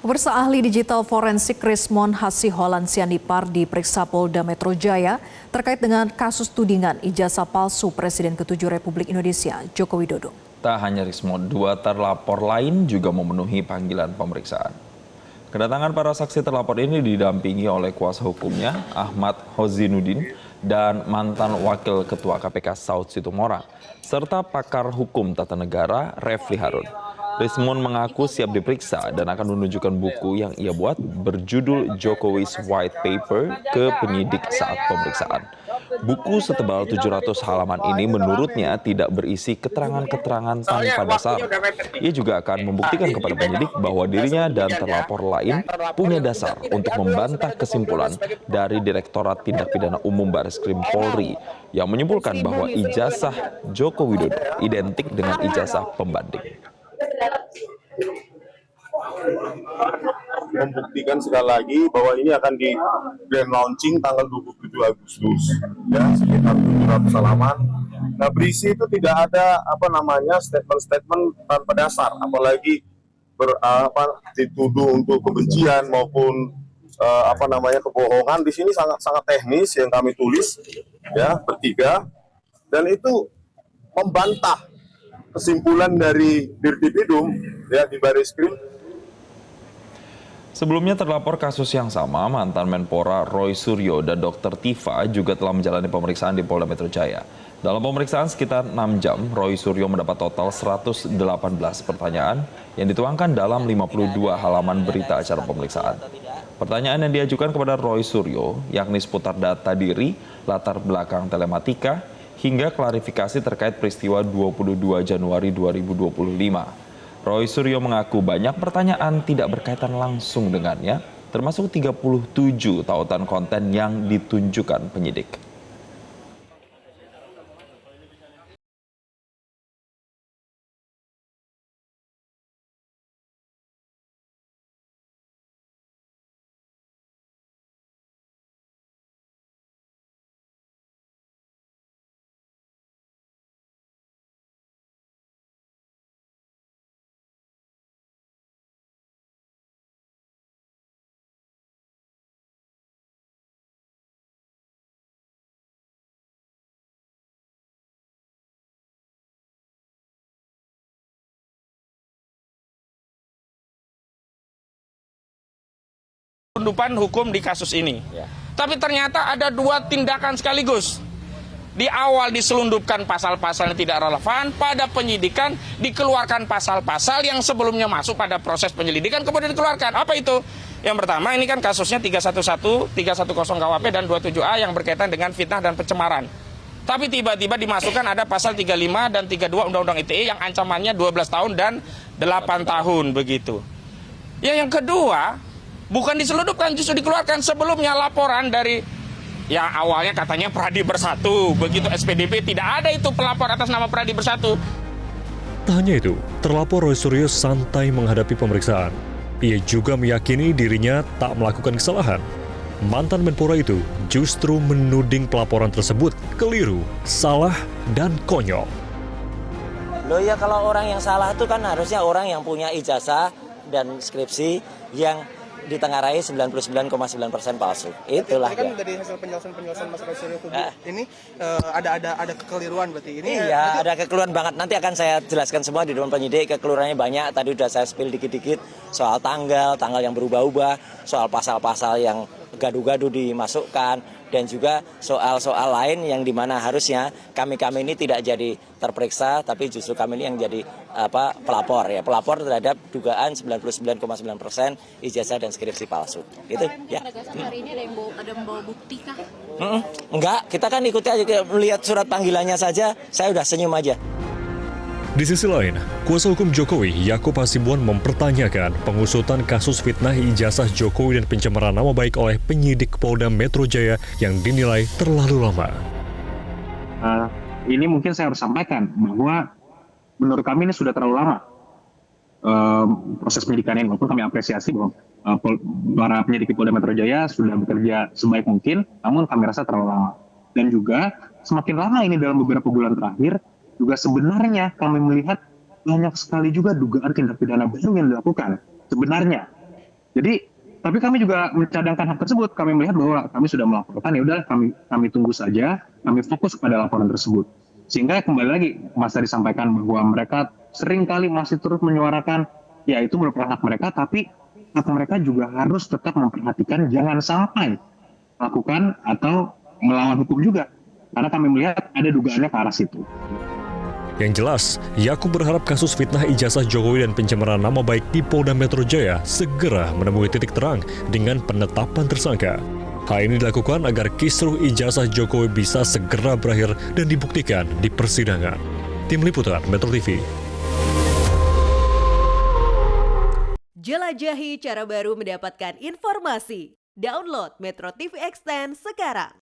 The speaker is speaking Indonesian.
Pemirsa, ahli digital forensik Rismon Hasiholan Sianipar diperiksa Polda Metro Jaya terkait dengan kasus tudingan ijazah palsu Presiden ke-7 Republik Indonesia, Joko Widodo. Tak hanya Rismon, dua terlapor lain juga memenuhi panggilan pemeriksaan. Kedatangan para saksi terlapor ini didampingi oleh kuasa hukumnya, Ahmad Hozinuddin, dan mantan Wakil Ketua KPK Saud Situmorang, serta pakar hukum tata negara Refli Harun. Rismon mengaku siap diperiksa dan akan menunjukkan buku yang ia buat berjudul Jokowi's White Paper ke penyidik saat pemeriksaan. Buku setebal 700 halaman ini menurutnya tidak berisi keterangan-keterangan tanpa dasar. Ia juga akan membuktikan kepada penyidik bahwa dirinya dan terlapor lain punya dasar untuk membantah kesimpulan dari Direktorat Tindak Pidana Umum Bareskrim Polri yang menyimpulkan bahwa ijazah Joko Widodo identik dengan ijazah pembanding. Membuktikan sekali lagi bahwa ini akan di grand launching tanggal 27 Agustus ya, sekitar 700 halaman. Nah, berisi itu tidak ada statement-statement tanpa dasar, apalagi dituduh untuk kebencian maupun kebohongan. Di sini sangat teknis yang kami tulis ya, bertiga, dan itu membantah kesimpulan dari Dirtipidum ya di Bareskrim. Sebelumnya terlapor kasus yang sama, mantan Menpora Roy Suryo dan Dr. Tifa juga telah menjalani pemeriksaan di Polda Metro Jaya. Dalam pemeriksaan sekitar 6 jam, Roy Suryo mendapat total 118 pertanyaan yang dituangkan dalam 52 halaman berita acara pemeriksaan. Pertanyaan yang diajukan kepada Roy Suryo yakni seputar data diri, latar belakang telematika, hingga klarifikasi terkait peristiwa 22 Januari 2025. Roy Suryo mengaku banyak pertanyaan tidak berkaitan langsung dengannya, termasuk 37 tautan konten yang ditunjukkan penyidik. Penundupan hukum di kasus ini. Tapi ternyata ada dua tindakan sekaligus. Di awal diselundupkan pasal-pasal yang tidak relevan, pada penyidikan dikeluarkan pasal-pasal yang sebelumnya masuk pada proses penyelidikan kemudian dikeluarkan. Apa itu? Yang pertama, ini kan kasusnya 311, 310 KUHP dan 27A yang berkaitan dengan fitnah dan pencemaran. Tapi tiba-tiba dimasukkan ada pasal 35 dan 32 Undang-Undang ITE yang ancamannya 12 tahun dan 8 tahun begitu. Yang kedua, bukan diselundupkan, justru dikeluarkan. Sebelumnya laporan dari yang awalnya katanya Pradi Bersatu, begitu SPDP tidak ada itu pelapor atas nama Pradi Bersatu. Tak hanya itu, terlapor Roy Suryo santai menghadapi pemeriksaan. Ia juga meyakini dirinya tak melakukan kesalahan. Mantan Menpora itu justru menuding pelaporan tersebut keliru, salah, dan konyol. Loh ya, kalau orang yang salah itu kan harusnya orang yang punya ijazah dan skripsi yang ditengarai 99,9% palsu. Itulah kan ya. Dari hasil penjelasan Mas Roy Suryo ini ada kekeliruan berarti ini. Iya, ada kekeliruan banget. Nanti akan saya jelaskan semua di depan penyidik. Kekeliruannya banyak. Tadi udah saya spill dikit-dikit soal tanggal yang berubah-ubah, soal pasal-pasal yang gaduh-gaduh dimasukkan, dan juga soal-soal lain yang dimana harusnya kami ini tidak jadi terperiksa, tapi justru kami ini yang jadi pelapor terhadap dugaan 99,9% ijazah dan skripsi palsu. Gitu ya. Hari ini ada membawa bukti kah? Enggak, kita kan ikuti aja, melihat surat panggilannya saja, saya udah senyum aja. Di sisi lain, kuasa hukum Jokowi, Yaakob Hasibuan, mempertanyakan pengusutan kasus fitnah ijazah Jokowi dan pencemaran nama baik oleh penyidik Polda Metro Jaya yang dinilai terlalu lama. Ini mungkin saya harus sampaikan bahwa menurut kami ini sudah terlalu lama proses penyidikannya, walaupun kami apresiasi bahwa para penyidik Polda Metro Jaya sudah bekerja sebaik mungkin, namun kami rasa terlalu lama. Dan juga semakin lama ini dalam beberapa bulan terakhir, juga sebenarnya kami melihat banyak sekali juga dugaan tindak pidana baru yang dilakukan. Sebenarnya Jadi, tapi kami juga mencadangkan hak tersebut. Kami melihat bahwa kami sudah melaporkan, ya udah kami tunggu saja, kami fokus pada laporan tersebut. Sehingga kembali lagi Mas tadi sampaikan bahwa mereka sering kali masih terus menyuarakan, ya itu merupakan hak mereka, tapi hak mereka juga harus tetap memperhatikan jangan sampai melakukan atau melawan hukum juga. Karena kami melihat ada dugaannya ke arah situ. Yang jelas, Yakub berharap kasus fitnah ijazah Jokowi dan pencemaran nama baik di Polda Metro Jaya segera menemui titik terang dengan penetapan tersangka. Hal ini dilakukan agar kisruh ijazah Jokowi bisa segera berakhir dan dibuktikan di persidangan. Tim Liputan Metro TV. Jelajahi cara baru mendapatkan informasi. Download Metro TV Extend sekarang.